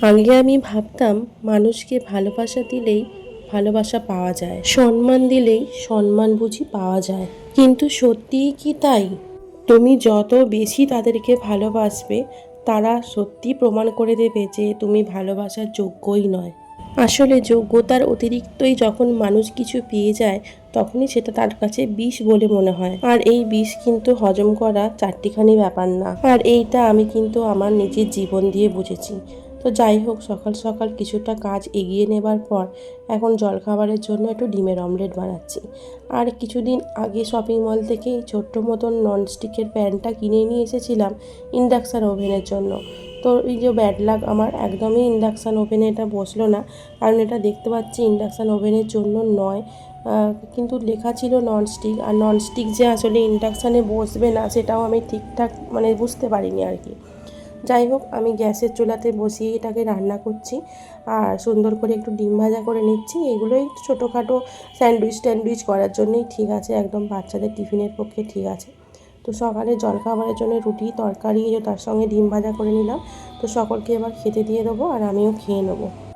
আগে আমি ভাবতাম মানুষকে ভালোবাসা দিলেই ভালোবাসা পাওয়া যায়, সম্মান দিলেই সম্মান বুঝি পাওয়া যায়। কিন্তু সত্যিই কি তাই? তুমি যত বেশি তাদেরকে ভালোবাসবে, তারা সত্যি প্রমাণ করে দেবে যে তুমি ভালোবাসার যোগ্যই নয়। আসলে যোগ্যতার অতিরিক্তই যখন মানুষ কিছু পেয়ে যায়, তখনই সেটা তার কাছে বিষ বলে মনে হয়। আর এই বিষ কিন্তু হজম করা চারটিখানি ব্যাপার না। আর এইটা আমি কিন্তু আমার নিজের জীবন দিয়ে বুঝেছি। তো যাই হোক, সকাল সকাল কিছুটা কাজ এগিয়ে নেবার পর এখন জলখাবারের জন্য একটু ডিমের অমলেট বানাচ্ছি। আর কিছুদিন আগে শপিং মল থেকে এই ছোট্ট মতন ননস্টিকের প্যানটা কিনে নিয়ে এসেছিলাম ইন্ডাকশান ওভেনের জন্য। তো এই যে ব্যাড লাক, আমার একদমই ইন্ডাকশান ওভেনে এটা বসলো না, কারণ এটা দেখতে পাচ্ছি ইন্ডাকশান ওভেনের জন্য নয়। কিন্তু লেখা ছিল ননস্টিক, আর ননস্টিক যে আসলে ইন্ডাকশানে বসবে না সেটাও আমি ঠিকঠাক বুঝতে পারিনি আর কি। যাই হোক, আমি গ্যাসের চুলাতে বসিয়ে এটাকে রান্না করছি আর সুন্দর করে একটু ডিম ভাজা করে নিচ্ছি। এগুলোই ছোটোখাটো স্যান্ডউইচ করার জন্যই ঠিক আছে, একদম বাচ্চাদের টিফিনের পক্ষে ঠিক আছে। তো সকালে জলখাবারের জন্য রুটি তরকারি, তার সঙ্গে ডিম ভাজা করে নিলাম। তো সকলকে এবার খেতে দিয়ে দেবো আর আমিও খেয়ে নেবো।